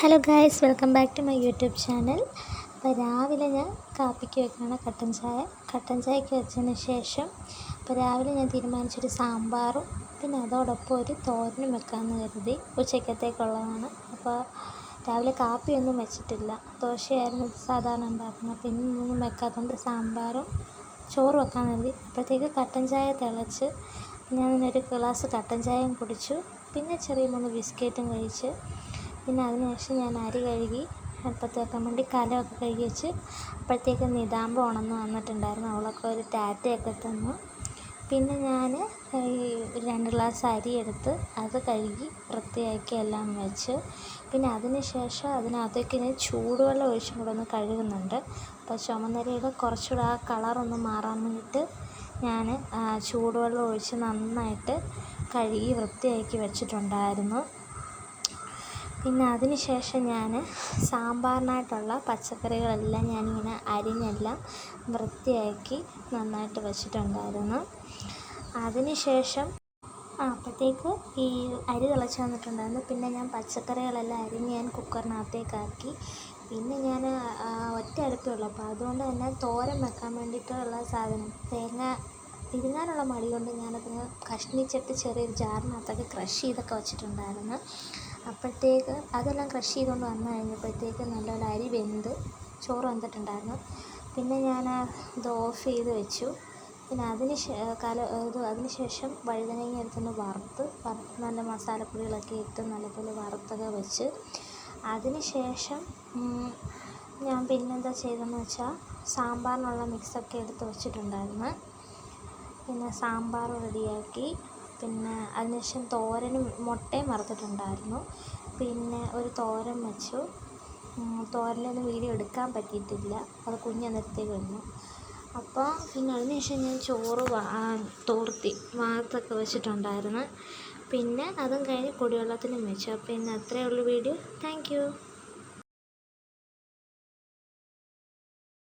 Hello guys, welcome back to my YouTube channel. അപ്പോൾ രാവിലെ ഞാൻ കാപ്പിക്ക് വെക്കുകയാണ് കട്ടൻ ചായക്ക് വെച്ചതിന് ശേഷം അപ്പോൾ രാവിലെ ഞാൻ തീരുമാനിച്ചൊരു സാമ്പാറും പിന്നെ അതോടൊപ്പം ഒരു തോരനും വെക്കാമെന്ന് കരുതി. ഉച്ചക്കത്തേക്കുള്ളതാണ്. അപ്പോൾ രാവിലെ കാപ്പിയൊന്നും വെച്ചിട്ടില്ല, ദോശയായിരുന്നു സാധാരണ ഉണ്ടാക്കുന്നത്. അപ്പോൾ ഇന്നൊന്നും വെക്കാത്തതുകൊണ്ട് സാമ്പാറും ചോറ് വെക്കാൻ കരുതി. അപ്പോഴത്തേക്ക് കട്ടൻ ചായ തിളച്ച് ഞാൻ ഒരു ഗ്ലാസ് കട്ടൻ ചായയും കുടിച്ചു. പിന്നെ ചെറിയ 3 ബിസ്ക്കറ്റും കഴിച്ച് പിന്നെ അതിനുശേഷം ഞാൻ അരി കഴുകി അടുപ്പത്ത് വെക്കാൻ വേണ്ടി കലമൊക്കെ കഴുകി വെച്ച് അപ്പോഴത്തേക്ക് നിതാമ്പം ഉണർന്ന് വന്നിട്ടുണ്ടായിരുന്നു. അവളൊക്കെ ഒരു ടാറ്റയൊക്കെ തന്നു. പിന്നെ ഞാൻ 2 ഗ്ലാസ് അരി എടുത്ത് അത് കഴുകി വൃത്തിയാക്കി എല്ലാം വെച്ച് പിന്നെ അതിന് ശേഷം അതിനകത്തേക്ക് ഞാൻ ചൂടുവെള്ളം ഒഴിച്ചും കൂടെ ഒന്ന് കഴുകുന്നുണ്ട്. അപ്പോൾ ചുമന്നരിയുടെ കുറച്ചുകൂടെ ആ കളറൊന്ന് മാറാൻ വേണ്ടിയിട്ട് ഞാൻ ചൂടുവെള്ളം ഒഴിച്ച് നന്നായിട്ട് കഴുകി വൃത്തിയാക്കി വെച്ചിട്ടുണ്ടായിരുന്നു. പിന്നെ അതിന് ശേഷം ഞാൻ സാമ്പാറിനായിട്ടുള്ള പച്ചക്കറികളെല്ലാം ഞാനിങ്ങനെ അരിഞ്ഞെല്ലാം വൃത്തിയാക്കി നന്നായിട്ട് വെച്ചിട്ടുണ്ടായിരുന്നു. അതിന് ശേഷം അപ്പോഴത്തേക്ക് ഈ അരി തിളച്ച് വന്നിട്ടുണ്ടായിരുന്നു. പിന്നെ ഞാൻ പച്ചക്കറികളെല്ലാം അരിഞ്ഞ് ഞാൻ കുക്കറിനകത്തേക്കാക്കി. പിന്നെ ഞാൻ ഒറ്റ അടുപ്പേ ഉള്ളൂ, അപ്പോൾ അതുകൊണ്ട് തന്നെ തോരൻ വെക്കാൻ വേണ്ടിയിട്ടുള്ള സാധനം തേങ്ങ തിരുങ്ങാനുള്ള മടി കൊണ്ട് ഞാനതിന് കഷ്ണിച്ചിട്ട് ചെറിയൊരു ജാറിനകത്തൊക്കെ ക്രഷ് ചെയ്തൊക്കെ വെച്ചിട്ടുണ്ടായിരുന്നു. അപ്പോഴത്തേക്ക് അതെല്ലാം ക്രഷ് ചെയ്തുകൊണ്ട് വന്നു കഴിഞ്ഞപ്പോഴത്തേക്ക് നല്ലപോലെ അരി വെന്ത് ചോറ് വെന്തിട്ടുണ്ടായിരുന്നു. പിന്നെ ഞാൻ ഇത് ഓഫ് ചെയ്ത് വെച്ചു. പിന്നെ അതിന് ശേഷം വഴുതനങ്ങ എടുത്തൊന്ന് വറുത്ത് നല്ല മസാലപ്പൊടികളൊക്കെ ഇട്ട് നല്ലപോലെ വറുത്തൊക്കെ വെച്ച് അതിന് ശേഷം ഞാൻ പിന്നെന്താ ചെയ്തതെന്ന് വെച്ചാൽ സാമ്പാറിനുള്ള മിക്സൊക്കെ എടുത്ത് വെച്ചിട്ടുണ്ടായിരുന്നു. പിന്നെ സാമ്പാർ റെഡിയാക്കി. പിന്നെ അതിനുശേഷം തോരനും മുട്ടയും വറുത്തിട്ടുണ്ടായിരുന്നു. പിന്നെ ഒരു തോരൻ വെച്ചു. തോരനൊന്നും വീഡിയോ എടുക്കാൻ പറ്റിയിട്ടില്ല, അത് കുഞ്ഞന്നേരത്തേക്ക് വന്നു. അപ്പോൾ പിന്നെ അതിനുശേഷം ഞാൻ ചോറ് തോർത്തി വാർത്തൊക്കെ വെച്ചിട്ടുണ്ടായിരുന്നു. പിന്നെ അതും കഴിഞ്ഞ് കുടിവെള്ളത്തിനും വെച്ചു. അപ്പോൾ ഇന്ന് അത്രയേ ഉള്ളൂ വീഡിയോ. Thank you.